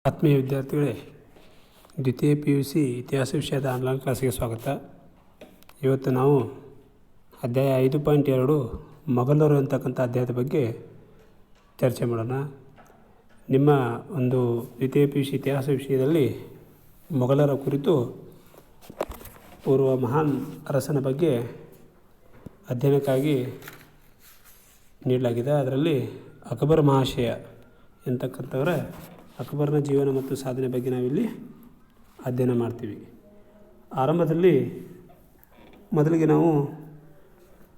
ಆತ್ಮೀಯ ವಿದ್ಯಾರ್ಥಿಗಳೇ, ದ್ವಿತೀಯ PUC ಇತಿಹಾಸ ವಿಷಯದ ಆನ್ಲೈನ್ ಕ್ಲಾಸಿಗೆ ಸ್ವಾಗತ. ಇವತ್ತು ನಾವು ಅಧ್ಯಾಯ 5.2 ಮೊಘಲರು ಅಂತಕ್ಕಂಥ ಅಧ್ಯಾಯದ ಬಗ್ಗೆ ಚರ್ಚೆ ಮಾಡೋಣ. ನಿಮ್ಮ ಒಂದು ದ್ವಿತೀಯ PUC ಇತಿಹಾಸ ವಿಷಯದಲ್ಲಿ ಮೊಘಲರ ಕುರಿತು ಪೂರ್ವ ಮಹಾನ್ ಅರಸನ ಬಗ್ಗೆ ಅಧ್ಯಯನಕ್ಕಾಗಿ ನೀಡಲಾಗಿದೆ. ಅದರಲ್ಲಿ ಅಕ್ಬರ್ ಮಹಾಶಯ ಎಂತಕ್ಕಂಥವರ ಅಕ್ಬರ್ನ ಜೀವನ ಮತ್ತು ಸಾಧನೆ ಬಗ್ಗೆ ನಾವಿಲ್ಲಿ ಅಧ್ಯಯನ ಮಾಡ್ತೀವಿ. ಆರಂಭದಲ್ಲಿ ಮೊದಲಿಗೆ ನಾವು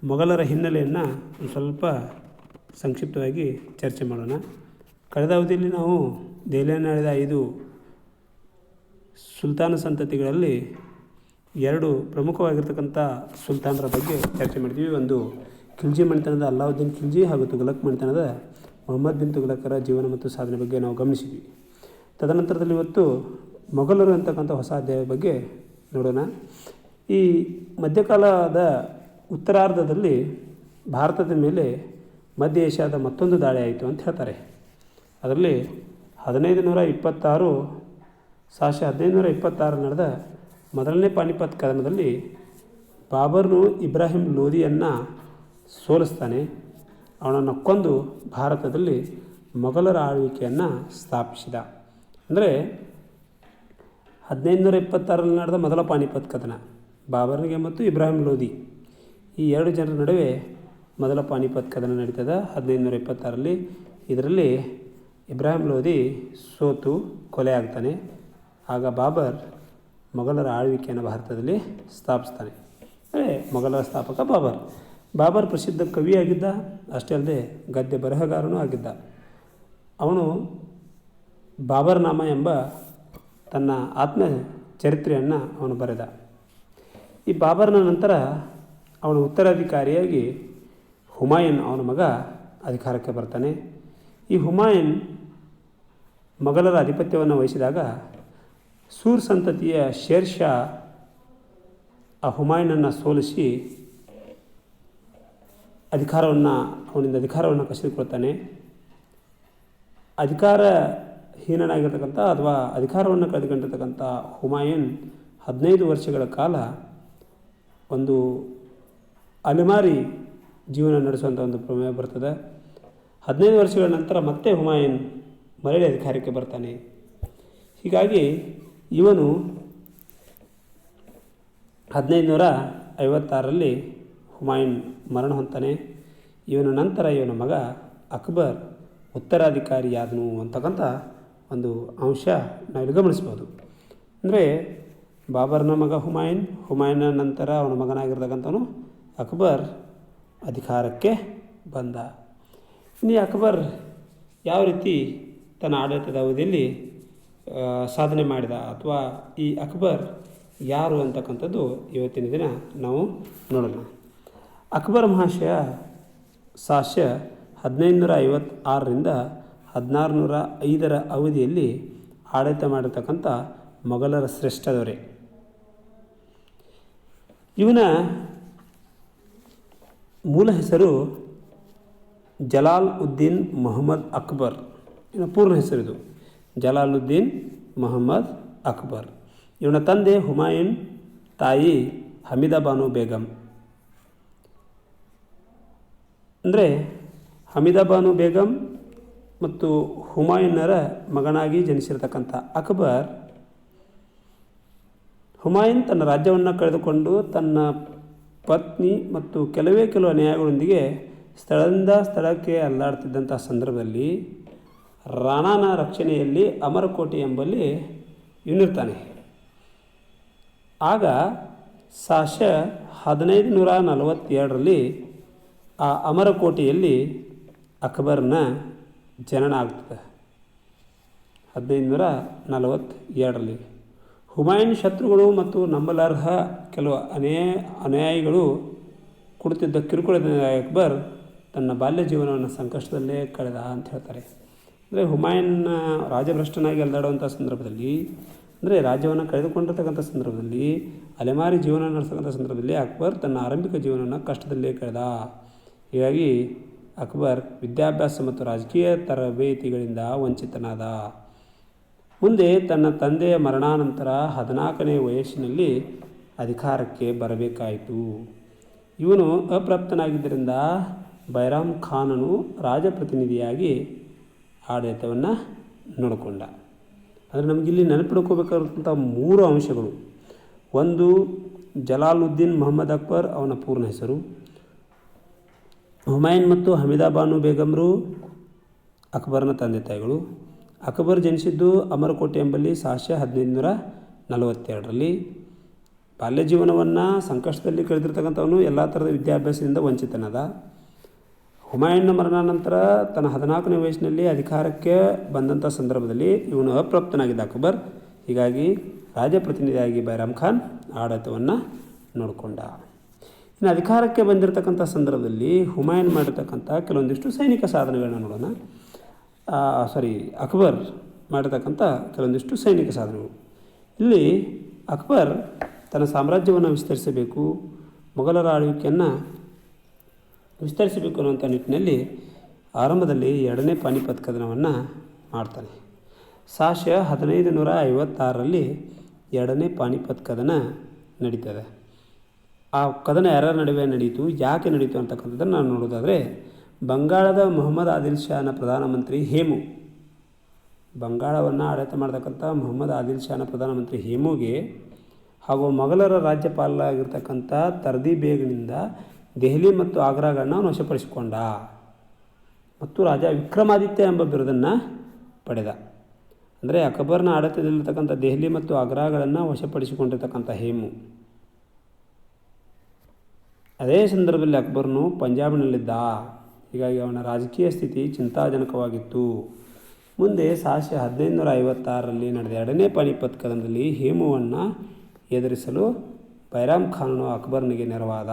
ಮೊಘಲರ ಹಿನ್ನೆಲೆಯನ್ನು ಒಂದು ಸ್ವಲ್ಪ ಸಂಕ್ಷಿಪ್ತವಾಗಿ ಚರ್ಚೆ ಮಾಡೋಣ. ಕಳೆದ ಅವಧಿಯಲ್ಲಿ ನಾವು ದೆಹಲಿಯನ್ನು ಆಳಿದ 5 ಸುಲ್ತಾನ ಸಂತತಿಗಳಲ್ಲಿ 2 ಪ್ರಮುಖವಾಗಿರ್ತಕ್ಕಂಥ ಸುಲ್ತಾನರ ಬಗ್ಗೆ ಚರ್ಚೆ ಮಾಡ್ತೀವಿ. ಒಂದು ಖಿಲ್ಜಿ ಮನೆತನದ ಅಲ್ಲಾವುದ್ದೀನ್ ಖಿಲ್ಜಿ ಹಾಗೂ ತುಘಲಕ್ ಮನೆತನದ ಮೊಹಮ್ಮದ್ ಬಿನ್ ತುಘಲಕರ ಜೀವನ ಮತ್ತು ಸಾಧನೆ ಬಗ್ಗೆ ನಾವು ಗಮನಿಸಿದ್ವಿ. ತದನಂತರದಲ್ಲಿ ಇವತ್ತು ಮೊಘಲರು ಅಂತಕ್ಕಂಥ ಹೊಸ ಅಧ್ಯಾಯದ ಬಗ್ಗೆ ನೋಡೋಣ. ಈ ಮಧ್ಯಕಾಲದ ಉತ್ತರಾರ್ಧದಲ್ಲಿ ಭಾರತದ ಮೇಲೆ ಮಧ್ಯ ಏಷ್ಯಾದ ಮತ್ತೊಂದು ದಾಳಿ ಆಯಿತು ಅಂತ ಹೇಳ್ತಾರೆ. ಅದರಲ್ಲಿ 1526 ನಡೆದ ಮೊದಲನೇ ಪಾನಿಪತ್ ಕದನದಲ್ಲಿ ಬಾಬರ್ನು ಇಬ್ರಾಹಿಂ ಲೋಧಿಯನ್ನು ಸೋಲಿಸ್ತಾನೆ. ಅವನನ್ನು ಕೊಂದು ಭಾರತದಲ್ಲಿ ಮೊಘಲರ ಆಳ್ವಿಕೆಯನ್ನು ಸ್ಥಾಪಿಸಿದ. ಅಂದರೆ 1526 ನಡೆದ ಮೊದಲ ಪಾನಿಪತ್ ಕದನ, ಬಾಬರ್ನಿಗೆ ಮತ್ತು ಇಬ್ರಾಹಿಂ ಲೋಧಿ ಈ 2 ಜನರ ನಡುವೆ ಮೊದಲ ಪಾನಿಪತ್ ಕದನ ನಡೀತದೆ 1526. ಇದರಲ್ಲಿ ಇಬ್ರಾಹಿಂ ಲೋಧಿ ಸೋತು ಕೊಲೆ ಆಗ್ತಾನೆ. ಆಗ ಬಾಬರ್ ಮೊಘಲರ ಆಳ್ವಿಕೆಯನ್ನು ಭಾರತದಲ್ಲಿ ಸ್ಥಾಪಿಸ್ತಾನೆ. ಅಂದರೆ ಮೊಘಲರ ಸ್ಥಾಪಕ ಬಾಬರ್ ಪ್ರಸಿದ್ಧ ಕವಿಯಾಗಿದ್ದ, ಅಷ್ಟೇ ಅಲ್ಲದೆ ಗದ್ಯ ಬರಹಗಾರನೂ ಆಗಿದ್ದ. ಅವನು ಬಾಬರ್ ನಾಮ ಎಂಬ ತನ್ನ ಆತ್ಮ ಚರಿತ್ರೆಯನ್ನು ಅವನು ಬರೆದ. ಈ ಬಾಬರ್ನ ನಂತರ ಅವನ ಉತ್ತರಾಧಿಕಾರಿಯಾಗಿ ಹುಮಾಯೂನ್ ಅವನ ಮಗ ಅಧಿಕಾರಕ್ಕೆ ಬರ್ತಾನೆ. ಈ ಹುಮಾಯೂನ್ ಮೊಘಲರ ಆಧಿಪತ್ಯವನ್ನು ವಹಿಸಿದಾಗ ಸೂರ್ ಸಂತತಿಯ ಶೇರ್ ಶಾ ಆ ಹುಮಾಯೂನನ್ನು ಸೋಲಿಸಿ ಅವನಿಂದ ಅಧಿಕಾರವನ್ನು ಕಸಿದುಕೊಳ್ತಾನೆ. ಅಧಿಕಾರಹೀನನಾಗಿರ್ತಕ್ಕಂಥ ಅಥವಾ ಅಧಿಕಾರವನ್ನು ಕಳೆದುಕೊಂಡಿರ್ತಕ್ಕಂಥ ಹುಮಾಯೂನ್ 15 ವರ್ಷಗಳ ಕಾಲ ಒಂದು ಅಲೆಮಾರಿ ಜೀವನ ನಡೆಸುವಂಥ ಒಂದು ಪ್ರಮೇಯ ಬರ್ತದೆ. 15 ವರ್ಷಗಳ ನಂತರ ಮತ್ತೆ ಹುಮಾಯೂನ್ ಮರಳಿ ಅಧಿಕಾರಕ್ಕೆ ಬರ್ತಾನೆ. ಹೀಗಾಗಿ ಇವನು 1556 ಹುಮಾಯೂನ್ ಮರಣ ಹೊಂತಾನೆ. ಇವನ ನಂತರ ಇವನ ಮಗ ಅಕ್ಬರ್ ಉತ್ತರಾಧಿಕಾರಿಯಾದನು ಅಂತಕ್ಕಂಥ ಒಂದು ಅಂಶ ನಾವಿಲ್ಲಿ ಗಮನಿಸ್ಬೋದು. ಅಂದರೆ ಬಾಬರ್ನ ಮಗ ಹುಮಾಯೂನ್ನ ನಂತರ ಅವನ ಮಗನಾಗಿರ್ತಕ್ಕಂಥವನು ಅಕ್ಬರ್ ಅಧಿಕಾರಕ್ಕೆ ಬಂದ. ಇನ್ನು ಅಕ್ಬರ್ ಯಾವ ರೀತಿ ತನ್ನ ಆಡಳಿತದ ಅವಧಿಯಲ್ಲಿ ಸಾಧನೆ ಮಾಡಿದ ಅಥವಾ ಈ ಅಕ್ಬರ್ ಯಾರು ಅಂತಕ್ಕಂಥದ್ದು ಇವತ್ತಿನ ದಿನ ನಾವು ನೋಡೋಣ. ಅಕ್ಬರ್ ಮಹಾಶಯ ಸಾಶ 1556 1605 ಅವಧಿಯಲ್ಲಿ ಆಡಳಿತ ಮಾಡಿರ್ತಕ್ಕಂಥ ಮೊಘಲರ ಶ್ರೇಷ್ಠ ದೊರೆ. ಇವನ ಮೂಲ ಹೆಸರು ಜಲಾಲ್ ಉದ್ದೀನ್ ಮೊಹಮ್ಮದ್ ಅಕ್ಬರ್. ಇವನ ಪೂರ್ಣ ಹೆಸರಿದು ಜಲಾಲುದ್ದೀನ್ ಮೊಹಮ್ಮದ್ ಅಕ್ಬರ್. ಇವನ ತಂದೆ ಹುಮಾಯೂನ್, ತಾಯಿ ಹಮೀದಾ ಬಾನು ಬೇಗಂ. ಅಂದರೆ ಹಮೀದಾ ಬಾನು ಬೇಗಂ ಮತ್ತು ಹುಮಾಯೂನರ ಮಗನಾಗಿ ಜನಿಸಿರ್ತಕ್ಕಂಥ ಅಕ್ಬರ್, ಹುಮಾಯೂನ್ ತನ್ನ ರಾಜ್ಯವನ್ನು ಕಳೆದುಕೊಂಡು ತನ್ನ ಪತ್ನಿ ಮತ್ತು ಕೆಲವು ಅನ್ಯಾಯಗಳೊಂದಿಗೆ ಸ್ಥಳದಿಂದ ಸ್ಥಳಕ್ಕೆ ಅಲ್ಲಾಡ್ತಿದ್ದಂಥ ಸಂದರ್ಭದಲ್ಲಿ ರಾಣಾನ ರಕ್ಷಣೆಯಲ್ಲಿ ಅಮರಕೋಟೆ ಎಂಬಲ್ಲಿ ಇವನಿರ್ತಾನೆ. ಆಗ ಸಾಶ 1542 ಆ ಅಮರಕೋಟೆಯಲ್ಲಿ ಅಕ್ಬರ್ನ ಜನನ ಆಗ್ತದೆ. 1542 ಹುಮಾಯೂನ್ ಶತ್ರುಗಳು ಮತ್ತು ನಂಬಲಾರ್ಹ ಕೆಲವು ಅನುಯಾಯಿಗಳು ಕೊಡುತ್ತಿದ್ದ ಕಿರುಕುಳದಿಂದ ಅಕ್ಬರ್ ತನ್ನ ಬಾಲ್ಯ ಜೀವನವನ್ನು ಸಂಕಷ್ಟದಲ್ಲೇ ಕಳೆದ ಅಂತ ಹೇಳ್ತಾರೆ. ಅಂದರೆ ಹುಮಾಯೂನ್ನ ರಾಜಭ್ರಷ್ಟನಾಗಿ ಅಲ್ದಾಡುವಂಥ ಸಂದರ್ಭದಲ್ಲಿ, ಅಂದರೆ ರಾಜ್ಯವನ್ನು ಕಳೆದುಕೊಂಡಿರ್ತಕ್ಕಂಥ ಸಂದರ್ಭದಲ್ಲಿ, ಅಲೆಮಾರಿ ಜೀವನ ನಡೆಸ್ತಕ್ಕಂಥ ಸಂದರ್ಭದಲ್ಲಿ ಅಕ್ಬರ್ ತನ್ನ ಆರಂಭಿಕ ಜೀವನವನ್ನು ಕಷ್ಟದಲ್ಲೇ ಕಳೆದ. ಹೀಗಾಗಿ ಅಕ್ಬರ್ ವಿದ್ಯಾಭ್ಯಾಸ ಮತ್ತು ರಾಜಕೀಯ ತರಬೇತಿಗಳಿಂದ ವಂಚಿತನಾದ. ಮುಂದೆ ತನ್ನ ತಂದೆಯ ಮರಣಾನಂತರ 14ನೇ ವಯಸ್ಸಿನಲ್ಲಿ ಅಧಿಕಾರಕ್ಕೆ ಬರಬೇಕಾಯಿತು. ಇವನು ಅಪ್ರಾಪ್ತನಾಗಿದ್ದರಿಂದ ಬೈರಾಮ್ ಖಾನನು ರಾಜಪ್ರತಿನಿಧಿಯಾಗಿ ಆಡಳಿತವನ್ನು ನೋಡಿಕೊಂಡ. ಅಂದರೆ ನಮಗಿಲ್ಲಿ ನೆನಪಿಡ್ಕೋಬೇಕಾದಂಥ 3 ಅಂಶಗಳು. ಒಂದು, ಜಲಾಲುದ್ದೀನ್ ಮೊಹಮ್ಮದ್ ಅಕ್ಬರ್ ಅವನ ಪೂರ್ಣ ಹೆಸರು. ಹುಮಾಯೂನ್ ಮತ್ತು ಹಮೀದಾ ಬಾನು ಬೇಗಂರು ಅಕ್ಬರ್ನ ತಂದೆ ತಾಯಿಗಳು. ಅಕ್ಬರ್ ಜನಿಸಿದ್ದು ಅಮರಕೋಟೆ ಎಂಬಲ್ಲಿ 1542ರಲ್ಲಿ. ಬಾಲ್ಯ ಜೀವನವನ್ನು ಸಂಕಷ್ಟದಲ್ಲಿ ಕಳೆದಿರ್ತಕ್ಕಂಥವನು ಎಲ್ಲ ಥರದ ವಿದ್ಯಾಭ್ಯಾಸದಿಂದ ವಂಚಿತನಾದ. ಹುಮಾಯೂನ್ನ ಮರಣಾನಂತರ ತನ್ನ 14ನೇ ವಯಸ್ಸಿನಲ್ಲಿ ಅಧಿಕಾರಕ್ಕೆ ಬಂದಂಥ ಸಂದರ್ಭದಲ್ಲಿ ಇವನು ಅಪ್ರಾಪ್ತನಾಗಿದ್ದ ಅಕ್ಬರ್. ಹೀಗಾಗಿ ರಾಜಪ್ರತಿನಿಧಿಯಾಗಿ ಬೈರಾಮ್ ಖಾನ್ ಆಡಳಿತವನ್ನು ನೋಡಿಕೊಂಡ. ಇನ್ನು ಅಧಿಕಾರಕ್ಕೆ ಬಂದಿರತಕ್ಕಂಥ ಸಂದರ್ಭದಲ್ಲಿ ಹುಮಾಯೂನ್ ಮಾಡಿರ್ತಕ್ಕಂಥ ಕೆಲವೊಂದಿಷ್ಟು ಸೈನಿಕ ಸಾಧನೆಗಳನ್ನ ನೋಡೋಣ. ಅಕ್ಬರ್ ಮಾಡಿರ್ತಕ್ಕಂಥ ಕೆಲವೊಂದಿಷ್ಟು ಸೈನಿಕ ಸಾಧನೆಗಳು. ಇಲ್ಲಿ ಅಕ್ಬರ್ ತನ್ನ ಸಾಮ್ರಾಜ್ಯವನ್ನು ವಿಸ್ತರಿಸಬೇಕು, ಮೊಘಲರ ಆಳ್ವಿಕೆಯನ್ನು ವಿಸ್ತರಿಸಬೇಕು ಅನ್ನುವಂಥ ನಿಟ್ಟಿನಲ್ಲಿ ಆರಂಭದಲ್ಲಿ 2ನೇ ಪಾನಿಪತ್ ಕದನವನ್ನು ಮಾಡ್ತಾನೆ. 1556ರಲ್ಲಿ 2ನೇ ಪಾನಿಪತ್ ಕದನ ನಡೀತದೆ. ಆ ಕದನ ಯಾರ್ಯಾರ ನಡುವೆ ನಡೀತು, ಯಾಕೆ ನಡೀತು ಅಂತಕ್ಕಂಥದ್ದನ್ನು ನಾವು ನೋಡೋದಾದರೆ, ಬಂಗಾಳದ ಮೊಹಮ್ಮದ್ ಆದಿಲ್ ಶಾನ ಪ್ರಧಾನಮಂತ್ರಿ ಹೇಮು, ಬಂಗಾಳವನ್ನು ಆಡಳಿತ ಮಾಡ್ತಕ್ಕಂಥ ಮೊಹಮ್ಮದ್ ಆದಿಲ್ ಶಾನ ಪ್ರಧಾನಮಂತ್ರಿ ಹೇಮುಗೆ ಹಾಗೂ ಮೊಘಲರ ರಾಜ್ಯಪಾಲರಾಗಿರ್ತಕ್ಕಂಥ ತರ್ದಿ ಬೇಗನಿಂದ ದೆಹಲಿ ಮತ್ತು ಆಗ್ರಾಗಳನ್ನ ಅವನು ವಶಪಡಿಸಿಕೊಂಡ ಮತ್ತು ರಾಜ ವಿಕ್ರಮಾದಿತ್ಯ ಎಂಬ ಬಿರುದನ್ನು ಪಡೆದ. ಅಂದರೆ ಅಕ್ಬರ್ನ ಆಡಳಿತದಲ್ಲಿರ್ತಕ್ಕಂಥ ದೆಹಲಿ ಮತ್ತು ಆಗ್ರಾಗಳನ್ನು ವಶಪಡಿಸಿಕೊಂಡಿರ್ತಕ್ಕಂಥ ಹೇಮು. ಅದೇ ಸಂದರ್ಭದಲ್ಲಿ ಅಕ್ಬರ್ನು ಪಂಜಾಬ್ನಲ್ಲಿದ್ದ. ಹೀಗಾಗಿ ಅವನ ರಾಜಕೀಯ ಸ್ಥಿತಿ ಚಿಂತಾಜನಕವಾಗಿತ್ತು. ಮುಂದೆ 1556ರಲ್ಲಿ ನಡೆದ 2ನೇ ಪಾನಿಪತ್ ಕದನದಲ್ಲಿ ಹೇಮುವನ್ನು ಎದುರಿಸಲು ಬೈರಾಮ್ ಖಾನನು ಅಕ್ಬರ್ನಿಗೆ ನೆರವಾದ.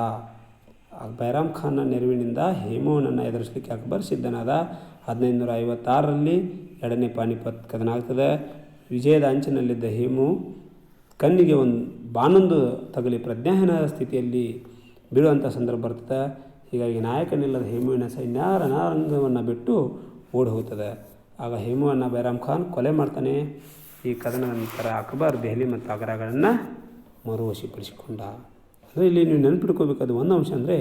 ಬೈರಾಮ್ ಖಾನ್ನ ನೆರವಿನಿಂದ ಹೇಮುವನ್ನು ಎದುರಿಸಲಿಕ್ಕೆ ಅಕ್ಬರ್ ಸಿದ್ಧನಾದ. 1556ರಲ್ಲಿ 2ನೇ ಪಾನಿಪತ್ ಕದನ ಆಗ್ತದೆ. ವಿಜಯದ ಅಂಚಿನಲ್ಲಿದ್ದ ಹೇಮು ಕಣ್ಣಿಗೆ ಬಾನೊಂದು ತಗಲಿ ಪ್ರಜ್ಞಾಹೀನ ಸ್ಥಿತಿಯಲ್ಲಿ ಬೀಳುವಂಥ ಸಂದರ್ಭ ಬರ್ತದೆ. ಹೀಗಾಗಿ ನಾಯಕನಿಲ್ಲದ ಹೇಮುವಿನ ಸೈನ್ಯ ರಣರಂಗವನ್ನು ಬಿಟ್ಟು ಓಡಿ ಹೋಗ್ತದೆ. ಆಗ ಹೇಮುವನ್ನು ಬೈರಾಮ್ ಖಾನ್ ಕೊಲೆ ಮಾಡ್ತಾನೆ. ಈ ಕದನದ ನಂತರ ಅಕ್ಬರ್ ದೆಹಲಿ ಮತ್ತು ಆಗ್ರಾಗಳನ್ನು ಮರುವಶಪಡಿಸಿಕೊಂಡ. ಅಂದರೆ ಇಲ್ಲಿ ನೀವು ನೆನಪಿಟ್ಕೋಬೇಕಾದ ಒಂದು ಅಂಶ ಅಂದರೆ,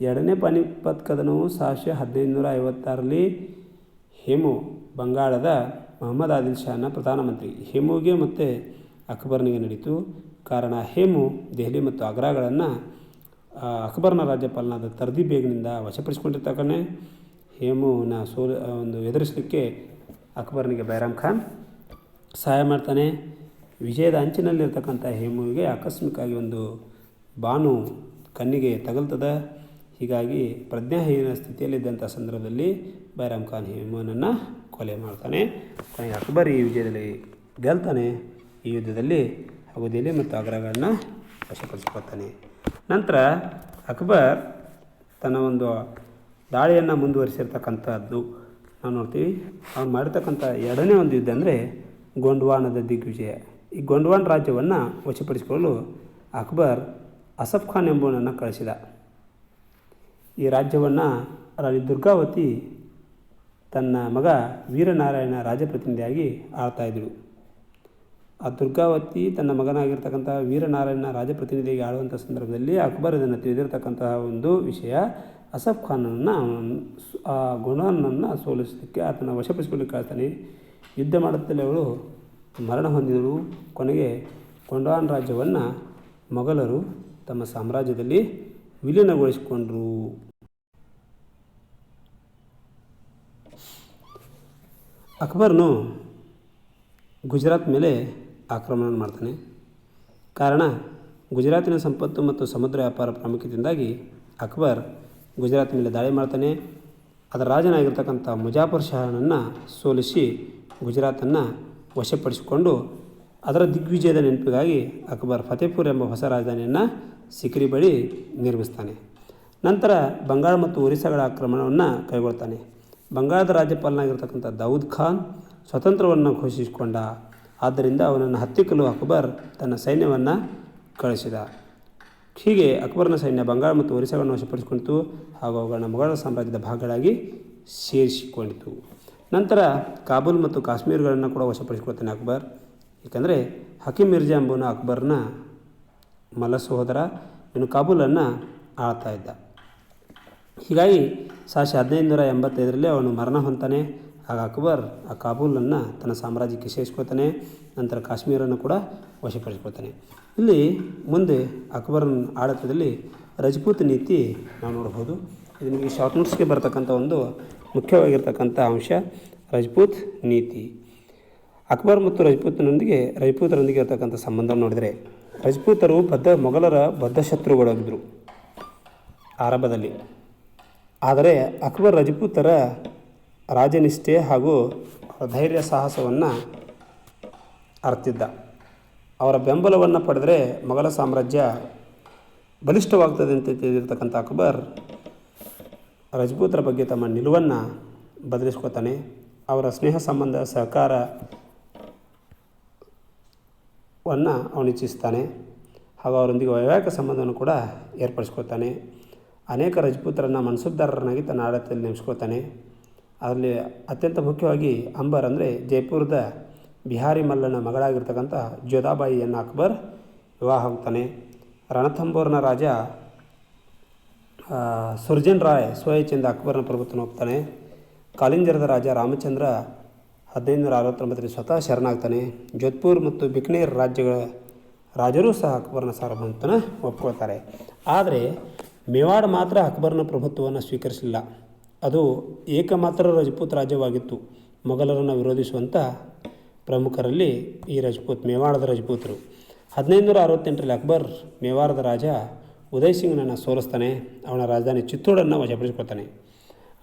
2ನೇ ಪಾನಿಪತ್ ಕದನವು 1556ರಲ್ಲಿ ಹೇಮು ಬಂಗಾಳದ ಮೊಹಮ್ಮದ್ ಆದಿಲ್ ಶಾನ ಪ್ರಧಾನಮಂತ್ರಿ ಹೇಮುಗೆ ಮತ್ತು ಅಕ್ಬರ್ನಿಗೆ ನಡೀತು. ಕಾರಣ ಹೇಮು ದೆಹಲಿ ಮತ್ತು ಆಗ್ರಾಗಳನ್ನು ಅಕ್ಬರ್ನ ರಾಜ್ಯಪಾಲನಾದ ತರ್ದಿ ಬೇಗನಿಂದ ವಶಪಡಿಸಿಕೊಂಡಿರ್ತಕ್ಕಂಥ ಹೇಮುನ ಎದುರಿಸಲಿಕ್ಕೆ ಅಕ್ಬರ್ನಿಗೆ ಬೈರಾಮ್ ಖಾನ್ ಸಹಾಯ ಮಾಡ್ತಾನೆ. ವಿಜಯದ ಅಂಚಿನಲ್ಲಿರ್ತಕ್ಕಂಥ ಹೇಮುವಿಗೆ ಆಕಸ್ಮಿಕವಾಗಿ ಒಂದು ಬಾನು ಕಣ್ಣಿಗೆ ತಗಲ್ತದೆ. ಹೀಗಾಗಿ ಪ್ರಜ್ಞಾಹೀನ ಸ್ಥಿತಿಯಲ್ಲಿದ್ದಂಥ ಸಂದರ್ಭದಲ್ಲಿ ಬೈರಾಮ್ ಖಾನ್ ಹೇಮುವನ್ನು ಕೊಲೆ ಮಾಡ್ತಾನೆ. ಕೊನೆಗೆ ಅಕ್ಬರ್ ಈ ವಿಜಯದಲ್ಲಿ ಗೆಲ್ತಾನೆ. ಈ ಯುದ್ಧದಲ್ಲಿ ಹಾಗೂ ದೆಹಲಿ ಮತ್ತು ಆಗ್ರಾಗಳನ್ನು ವಶಪಡಿಸಿಕೊಳ್ತಾನೆ. ನಂತರ ಅಕ್ಬರ್ ತನ್ನ ಒಂದು ದಾಳಿಯನ್ನು ಮುಂದುವರಿಸಿರ್ತಕ್ಕಂಥದ್ದು ನಾವು ನೋಡ್ತೀವಿ. ಅವನು ಮಾಡಿರ್ತಕ್ಕಂಥ 2ನೇ ಒಂದು ಯುದ್ಧ ಅಂದರೆ ಗೊಂಡ್ವಾನದ ದಿಗ್ವಿಜಯ. ಈ ಗೊಂಡ್ವಾನ್ ರಾಜ್ಯವನ್ನು ವಶಪಡಿಸಿಕೊಳ್ಳಲು ಅಕ್ಬರ್ ಅಸಫ್ ಖಾನ್ ಎಂಬುವನನ್ನು ಕಳಿಸಿದ. ಈ ರಾಜ್ಯವನ್ನು ರಾಣಿ ದುರ್ಗಾವತಿ ತನ್ನ ಮಗ ವೀರನಾರಾಯಣ ರಾಜಪ್ರತಿನಿಧಿಯಾಗಿ ಆಳ್ತಾಯಿದ್ದಳು. ಆ ದುರ್ಗಾವತಿ ತನ್ನ ಮಗನಾಗಿರ್ತಕ್ಕಂಥ ವೀರನಾರಾಯಣ ರಾಜಪ್ರತಿನಿಧಿಯಾಗಿ ಆಳುವಂಥ ಸಂದರ್ಭದಲ್ಲಿ ಅಕ್ಬರ್ ಇದನ್ನು ತಿಳಿದಿರ್ತಕ್ಕಂತಹ ಒಂದು ವಿಷಯ. ಅಸಫ್ ಖಾನನ್ನು ಆ ಗೊಂಡ್ವಾನನ್ನು ಸೋಲಿಸಲಿಕ್ಕೆ ಆತನ ವಶಪಡಿಸಿಕೊಳ್ಳಲಿಕ್ಕೆ ಕಳ್ತಾನೆ. ಯುದ್ಧ ಮಾಡುತ್ತಲೇ ಅವಳು ಮರಣ ಹೊಂದಿದಳು. ಕೊನೆಗೆ ಗೊಂಡ್ವಾನ್ ರಾಜ್ಯವನ್ನು ಮೊಘಲರು ತಮ್ಮ ಸಾಮ್ರಾಜ್ಯದಲ್ಲಿ ವಿಲೀನಗೊಳಿಸಿಕೊಂಡರು. ಅಕ್ಬರ್ನು ಗುಜರಾತ್ ಮೇಲೆ ಆಕ್ರಮಣ ಮಾಡ್ತಾನೆ. ಕಾರಣ ಗುಜರಾತಿನ ಸಂಪತ್ತು ಮತ್ತು ಸಮುದ್ರ ವ್ಯಾಪಾರ ಪ್ರಾಮುಖ್ಯತೆಯಿಂದಾಗಿ ಅಕ್ಬರ್ ಗುಜರಾತ್ ಮೇಲೆ ದಾಳಿ ಮಾಡ್ತಾನೆ. ಅದರ ರಾಜನಾಗಿರ್ತಕ್ಕಂಥ ಮುಜಾಫರ್ ಶಾಹನನ್ನು ಸೋಲಿಸಿ ಗುಜರಾತನ್ನು ವಶಪಡಿಸಿಕೊಂಡು ಅದರ ದಿಗ್ವಿಜಯದ ನೆನಪಿಗಾಗಿ ಅಕ್ಬರ್ ಫತೇಪುರ್ ಎಂಬ ಹೊಸ ರಾಜಧಾನಿಯನ್ನು ಸಿಕ್ರಿ ಬಳಿ ನಿರ್ಮಿಸ್ತಾನೆ. ನಂತರ ಬಂಗಾಳ ಮತ್ತು ಒರಿಸ್ಸಾಗಳ ಆಕ್ರಮಣವನ್ನು ಕೈಗೊಳ್ತಾನೆ. ಬಂಗಾಳದ ರಾಜ್ಯಪಾಲನಾಗಿರ್ತಕ್ಕಂಥ ದಾವೂದ್ ಖಾನ್ ಸ್ವತಂತ್ರವನ್ನು ಘೋಷಿಸಿಕೊಂಡ. ಆದ್ದರಿಂದ ಅವನನ್ನು ಹತ್ತಿಕ್ಕಲು ಅಕ್ಬರ್ ತನ್ನ ಸೈನ್ಯವನ್ನು ಕಳಿಸಿದ. ಹೀಗೆ ಅಕ್ಬರ್ನ ಸೈನ್ಯ ಬಂಗಾಳ ಮತ್ತು ಒರಿಸ್ಸಾಗಳನ್ನು ವಶಪಡಿಸಿಕೊಂಡಿತು ಹಾಗೂ ಅವುಗಳನ್ನು ಮೊಘಲ ಸಾಮ್ರಾಜ್ಯದ ಭಾಗಗಳಾಗಿ ಸೇರಿಸಿಕೊಂಡಿತು. ನಂತರ ಕಾಬೂಲ್ ಮತ್ತು ಕಾಶ್ಮೀರಗಳನ್ನು ಕೂಡ ವಶಪಡಿಸಿಕೊಳ್ತಾನೆ ಅಕ್ಬರ್. ಏಕೆಂದರೆ ಹಕೀಮ್ ಮಿರ್ಜಾ ಎಂಬುವನು ಅಕ್ಬರ್ನ ಮಲ ಸಹೋದರ, ಇನ್ನು ಕಾಬೂಲನ್ನು ಆಳ್ತಾ ಇದ್ದ. ಹೀಗಾಗಿ 1585 ಅವನು ಮರಣ ಹೊಂತಾನೆ. ಆಗ ಅಕ್ಬರ್ ಆ ಕಾಬೂಲನ್ನು ತನ್ನ ಸಾಮ್ರಾಜ್ಯಕ್ಕೆ ಸೇರಿಸ್ಕೊಳ್ತಾನೆ. ನಂತರ ಕಾಶ್ಮೀರನ್ನು ಕೂಡ ವಶಪಡಿಸ್ಕೊಳ್ತಾನೆ. ಇಲ್ಲಿ ಮುಂದೆ ಅಕ್ಬರನ ಆಡಳಿತದಲ್ಲಿ ರಜಪೂತ್ ನೀತಿ ನಾವು ನೋಡ್ಬೋದು. ಇದು ನಿಮಗೆ ಶಾರ್ಟ್ ನೋಟ್ಸ್ಗೆ ಬರ್ತಕ್ಕಂಥ ಒಂದು ಮುಖ್ಯವಾಗಿರ್ತಕ್ಕಂಥ ಅಂಶ ರಜಪೂತ್ ನೀತಿ. ಅಕ್ಬರ್ ಮತ್ತು ರಜಪೂತರೊಂದಿಗೆ ಇರತಕ್ಕಂಥ ಸಂಬಂಧ ನೋಡಿದರೆ, ರಜಪೂತರು ಮೊಘಲರ ಬದ್ಧ ಶತ್ರುಗಳಾಗಿದ್ದರು ಆರಂಭದಲ್ಲಿ. ಆದರೆ ಅಕ್ಬರ್ ರಜಪೂತರ ರಾಜನಿಷ್ಠೆ ಹಾಗೂ ಧೈರ್ಯ ಸಾಹಸವನ್ನು ಅರ್ತಿದ್ದ. ಅವರ ಬೆಂಬಲವನ್ನು ಪಡೆದರೆ ಮೊಘಲ ಸಾಮ್ರಾಜ್ಯ ಬಲಿಷ್ಠವಾಗ್ತದೆ ಅಂತ ತಿಳಿದಿರ್ತಕ್ಕಂಥ ಅಕ್ಬರ್ ರಜಪೂತರ ಬಗ್ಗೆ ತಮ್ಮ ನಿಲುವನ್ನು ಬದಲಿಸ್ಕೊತಾನೆ. ಅವರ ಸ್ನೇಹ ಸಂಬಂಧ ಸಹಕಾರವನ್ನು ಅವನು ಇಚ್ಛಿಸ್ತಾನೆ ಹಾಗೂ ಅವರೊಂದಿಗೆ ವೈವಾಹಿಕ ಸಂಬಂಧವನ್ನು ಕೂಡ ಏರ್ಪಡಿಸ್ಕೊಳ್ತಾನೆ. ಅನೇಕ ರಜಪೂತರನ್ನು ಮನ್ಸುಬ್ದಾರರನ್ನಾಗಿ ತನ್ನ ಆಡಳಿತದಲ್ಲಿ ನೇಮಿಸ್ಕೊಳ್ತಾನೆ. ಅದರಲ್ಲಿ ಅತ್ಯಂತ ಮುಖ್ಯವಾಗಿ ಅಂಬರ್ ಅಂದರೆ ಜೈಪುರದ ಬಿಹಾರಿ ಮಲ್ಲನ ಮಗಳಾಗಿರ್ತಕ್ಕಂಥ ಜೋಧಾಬಾಯಿಯನ್ನು ಅಕ್ಬರ್ ವಿವಾಹ ಆಗ್ತಾನೆ. ರಣಥಂಬೋರ್ನ ರಾಜ ಸುರ್ಜನ್ ರಾಯ್ ಸ್ವಇಚ್ಛೆಯಿಂದ ಅಕ್ಬರ್ನ ಪ್ರಭುತ್ವವನ್ನು ಒಪ್ತಾನೆ. ಕಾಲಿಂಜರದ ರಾಜ ರಾಮಚಂದ್ರ 1569 ಸ್ವತಃ ಶರಣಾಗ್ತಾನೆ. ಜೋಧ್ಪುರ್ ಮತ್ತು ಬಿಕನೇರ್ ರಾಜರೂ ಸಹ ಅಕ್ಬರ್ನ ಸಾರ್ವಭೌಮತ್ವನ ಒಪ್ಕೊಳ್ತಾರೆ. ಆದರೆ ಮೇವಾಡ್ ಮಾತ್ರ ಅಕ್ಬರ್ನ ಪ್ರಭುತ್ವವನ್ನು ಸ್ವೀಕರಿಸಲಿಲ್ಲ. ಅದು ಏಕಮಾತ್ರ ರಜಪೂತ್ ರಾಜ್ಯವಾಗಿತ್ತು. ಮೊಘಲರನ್ನು ವಿರೋಧಿಸುವಂಥ ಪ್ರಮುಖರಲ್ಲಿ ಈ ಮೇವಾಡದ ರಜಪೂತರು. 1568 ಅಕ್ಬರ್ ಮೇವಾರದ ರಾಜ ಉದಯ್ ಸಿಂಗ್ನನ್ನು ಸೋಲಿಸ್ತಾನೆ. ಅವನ ರಾಜಧಾನಿ ಚಿತ್ತೋಡನ್ನು ವಶಪಡಿಸಿಕೊಳ್ತಾನೆ.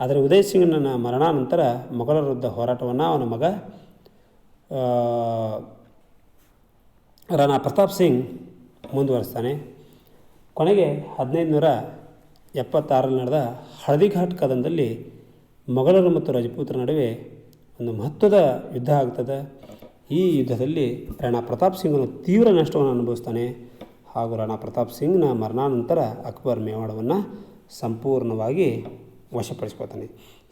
ಆದರೆ ಉದಯ್ ಸಿಂಗ್ನ ಮರಣಾನಂತರ ಮೊಘಲರ ವಿರುದ್ಧ ಹೋರಾಟವನ್ನು ಅವನ ಮಗ ರಾಣಾ ಪ್ರತಾಪ್ ಸಿಂಗ್ ಮುಂದುವರಿಸ್ತಾನೆ. ಕೊನೆಗೆ 1576 ನಡೆದ ಹಳದಿಘಾಟ್ ಕದನದಲ್ಲಿ ಮೊಘಲರು ಮತ್ತು ರಜಪೂತರ ನಡುವೆ ಒಂದು ಮಹತ್ವದ ಯುದ್ಧ ಆಗ್ತದೆ. ಈ ಯುದ್ಧದಲ್ಲಿ ರಾಣಾ ಪ್ರತಾಪ್ ಸಿಂಗನು ತೀವ್ರ ನಷ್ಟವನ್ನು ಅನುಭವಿಸ್ತಾನೆ ಹಾಗೂ ರಾಣಾ ಪ್ರತಾಪ್ ಸಿಂಗ್ನ ಮರಣಾನಂತರ ಅಕ್ಬರ್ ಮೇವಾಡವನ್ನು ಸಂಪೂರ್ಣವಾಗಿ ವಶಪಡಿಸ್ಕೊಳ್ತಾನೆ.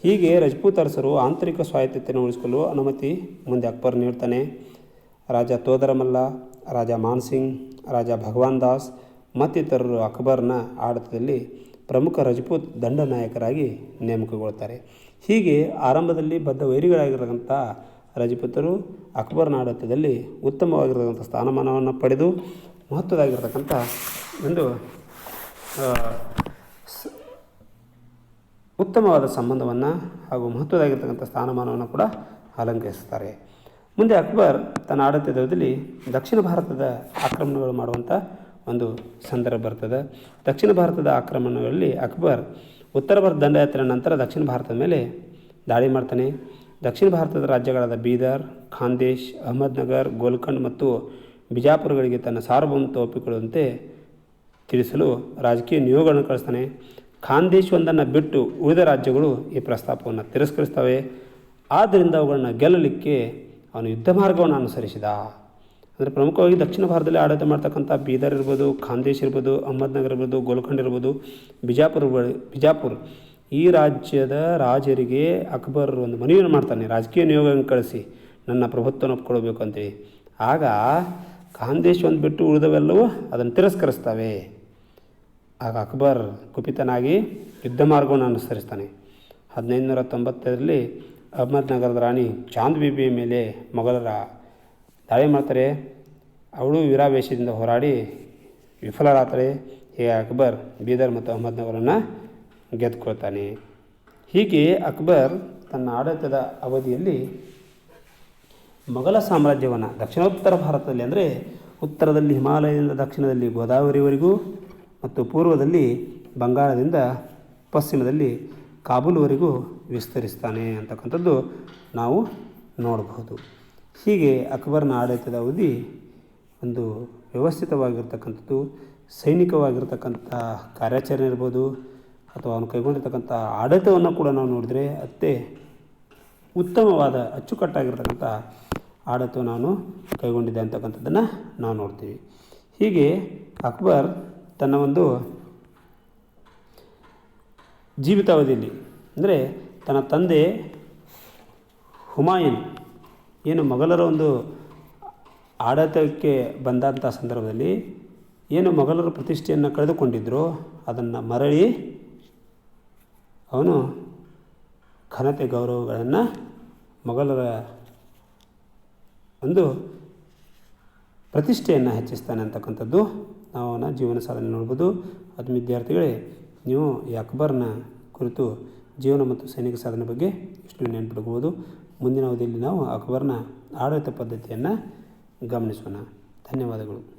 ಹೀಗೆ ರಜಪೂತ್ ಅರಸರು ಆಂತರಿಕ ಸ್ವಾಯತ್ತತೆಯನ್ನು ಉಳಿಸಿಕೊಳ್ಳಲು ಅನುಮತಿ ಮುಂದೆ ಅಕ್ಬರ್ ನೀಡ್ತಾನೆ. ರಾಜ ತೋದರಮಲ್ಲ, ರಾಜ ಮಾನ್ಸಿಂಗ್, ರಾಜ ಭಗವಾನ್ ದಾಸ್ ಮತ್ತಿತರರು ಅಕ್ಬರ್ನ ಆಡಳಿತದಲ್ಲಿ ಪ್ರಮುಖ ರಜಪೂತ್ ದಂಡನಾಯಕರಾಗಿ ನೇಮಕಗೊಳ್ತಾರೆ. ಹೀಗೆ ಆರಂಭದಲ್ಲಿ ಬದ್ಧ ವೈರಿಗಳಾಗಿರತಕ್ಕಂಥ ರಜಪೂತರು ಅಕ್ಬರ್ನ ಆಡಳಿತದಲ್ಲಿ ಉತ್ತಮವಾಗಿರತಕ್ಕಂಥ ಸ್ಥಾನಮಾನವನ್ನು ಪಡೆದು ಮಹತ್ವದಾಗಿರ್ತಕ್ಕಂಥ ಒಂದು ಉತ್ತಮವಾದ ಸಂಬಂಧವನ್ನು ಹಾಗೂ ಮಹತ್ವದಾಗಿರ್ತಕ್ಕಂಥ ಸ್ಥಾನಮಾನವನ್ನು ಕೂಡ ಅಲಂಕರಿಸ್ತಾರೆ. ಮುಂದೆ ಅಕ್ಬರ್ ತನ್ನ ಆಡಳಿತದಲ್ಲಿ ದಕ್ಷಿಣ ಭಾರತದ ಆಕ್ರಮಣಗಳು ಮಾಡುವಂಥ ಒಂದು ಸಂದರ್ಭ ಬರ್ತದೆ. ದಕ್ಷಿಣ ಭಾರತದ ಆಕ್ರಮಣಗಳಲ್ಲಿ ಅಕ್ಬರ್ ಉತ್ತರ ಭಾರತ ದಂಡಯಾತ್ರೆ ನಂತರ ದಕ್ಷಿಣ ಭಾರತದ ಮೇಲೆ ದಾಳಿ ಮಾಡ್ತಾನೆ. ದಕ್ಷಿಣ ಭಾರತದ ರಾಜ್ಯಗಳಾದ ಬೀದರ್, ಖಾಂದೇಶ್, ಅಹಮದ್ನಗರ್, ಗೋಲ್ಕಂಡ್ ಮತ್ತು ಬಿಜಾಪುರಗಳಿಗೆ ತನ್ನ ಸಾರ್ವಭೌಮತ್ವ ಒಪ್ಪಿಕೊಳ್ಳುವಂತೆ ತಿಳಿಸಲು ರಾಜಕೀಯ ನಿಯೋಗಗಳನ್ನು ಕಳಿಸ್ತಾನೆ. ಖಾಂದೇಶ್ ಒಂದನ್ನು ಬಿಟ್ಟು ಉಳಿದ ರಾಜ್ಯಗಳು ಈ ಪ್ರಸ್ತಾಪವನ್ನು ತಿರಸ್ಕರಿಸ್ತವೆ. ಆದ್ದರಿಂದ ಅವುಗಳನ್ನು ಗೆಲ್ಲಲಿಕ್ಕೆ ಅವನು ಯುದ್ಧ ಮಾರ್ಗವನ್ನು ಅನುಸರಿಸಿದ. ಅಂದರೆ ಪ್ರಮುಖವಾಗಿ ದಕ್ಷಿಣ ಭಾರತದಲ್ಲಿ ಆಡಳಿತ ಮಾಡ್ತಕ್ಕಂಥ ಬೀದರ್ ಇರ್ಬೋದು, ಖಾಂದೇಶ್ ಇರ್ಬೋದು, ಅಹಮದ್ನಗರ್ ಇರ್ಬೋದು, ಗೋಲ್ಕಂಡ್ ಇರ್ಬೋದು, ಬಿಜಾಪುರ್ ಈ ರಾಜ್ಯದ ರಾಜರಿಗೆ ಅಕ್ಬರ್ ಒಂದು ಮನವಿಯನ್ನು ಮಾಡ್ತಾನೆ, ರಾಜಕೀಯ ನಿಯೋಗವನ್ನು ಕಳಿಸಿ ನನ್ನ ಪ್ರಭುತ್ವವನ್ನು ಒಪ್ಕೊಳ್ಬೇಕು ಅಂತೇಳಿ. ಆಗ ಖಾಂದೇಶ್ ಒಂದು ಬಿಟ್ಟು ಉಳಿದವೆಲ್ಲವೂ ಅದನ್ನು ತಿರಸ್ಕರಿಸ್ತವೆ. ಆಗ ಅಕ್ಬರ್ ಕುಪಿತನಾಗಿ ಯುದ್ಧ ಮಾರ್ಗವನ್ನು ಅನುಸರಿಸ್ತಾನೆ. 1595 ಅಹಮದ್ನಗರದ ರಾಣಿ ಚಾಂದ್ ಬೀಬಿಯ ಮೇಲೆ ಮೊಘಲರ ದಾಳಿ ಮಾಡ್ತಾರೆ. ಅವಳು ವೀರಾವೇಶದಿಂದ ಹೋರಾಡಿ ವಿಫಲರಾಗ್ತಾರೆ. ಹೀಗೆ ಅಕ್ಬರ್ ಬೀದರ್ ಮತ್ತು ಅಹಮದ್ನಗರನ್ನು ಗೆದ್ದುಕೊಳ್ತಾನೆ. ಹೀಗೆ ಅಕ್ಬರ್ ತನ್ನ ಆಡಳಿತದ ಅವಧಿಯಲ್ಲಿ ಮೊಘಲ ಸಾಮ್ರಾಜ್ಯವನ್ನು ದಕ್ಷಿಣೋತ್ತರ ಭಾರತದಲ್ಲಿ ಅಂದರೆ ಉತ್ತರದಲ್ಲಿ ಹಿಮಾಲಯದಿಂದ ದಕ್ಷಿಣದಲ್ಲಿ ಗೋದಾವರಿವರೆಗೂ ಮತ್ತು ಪೂರ್ವದಲ್ಲಿ ಬಂಗಾಳದಿಂದ ಪಶ್ಚಿಮದಲ್ಲಿ ಕಾಬೂಲ್ವರೆಗೂ ವಿಸ್ತರಿಸ್ತಾನೆ ಅಂತಕ್ಕಂಥದ್ದು ನಾವು ನೋಡಬಹುದು. ಹೀಗೆ ಅಕ್ಬರ್ನ ಆಡಳಿತದ ಅವಧಿ ಒಂದು ವ್ಯವಸ್ಥಿತವಾಗಿರ್ತಕ್ಕಂಥದ್ದು, ಸೈನಿಕವಾಗಿರ್ತಕ್ಕಂಥ ಕಾರ್ಯಾಚರಣೆ ಇರ್ಬೋದು ಅಥವಾ ಅವನು ಕೈಗೊಂಡಿರ್ತಕ್ಕಂಥ ಆಡಳಿತವನ್ನು ಕೂಡ ನಾವು ನೋಡಿದರೆ ಅಷ್ಟೇ ಉತ್ತಮವಾದ ಅಚ್ಚುಕಟ್ಟಾಗಿರ್ತಕ್ಕಂಥ ಆಡಳಿತವನ್ನು ನಾನು ಕೈಗೊಂಡಿದ್ದೆ ಅಂತಕ್ಕಂಥದ್ದನ್ನು ನಾವು ನೋಡ್ತೀವಿ. ಹೀಗೆ ಅಕ್ಬರ್ ತನ್ನ ಒಂದು ಜೀವಿತಾವಧಿಯಲ್ಲಿ ಅಂದರೆ ತನ್ನ ತಂದೆ ಹುಮಾಯೂನ್ ಏನು ಮೊಘಲರ ಒಂದು ಆಡಳಿತಕ್ಕೆ ಬಂದಂಥ ಸಂದರ್ಭದಲ್ಲಿ ಏನು ಮೊಘಲರ ಪ್ರತಿಷ್ಠೆಯನ್ನು ಕಳೆದುಕೊಂಡಿದ್ದರೋ ಅದನ್ನು ಮರಳಿ ಅವನು ಘನತೆ ಗೌರವಗಳನ್ನು ಮೊಘಲರ ಒಂದು ಪ್ರತಿಷ್ಠೆಯನ್ನು ಹೆಚ್ಚಿಸ್ತಾನೆ ಅಂತಕ್ಕಂಥದ್ದು ನಾವು ಅವನ ಜೀವನ ಸಾಧನೆ ನೋಡ್ಬೋದು. ಅದು ವಿದ್ಯಾರ್ಥಿಗಳೇ, ನೀವು ಈ ಅಕ್ಬರ್ನ ಕುರಿತು ಜೀವನ ಮತ್ತು ಸೈನಿಕ ಸಾಧನೆ ಬಗ್ಗೆ ಇಷ್ಟು ನೆನಪಿಡ್ಬೋದು. ಮುಂದಿನ ಅವಧಿಯಲ್ಲಿ ನಾವು ಅಕ್ಬರ್ನ ಆಡಳಿತ ಪದ್ಧತಿಯನ್ನು ಗಮನಿಸೋಣ. ಧನ್ಯವಾದಗಳು.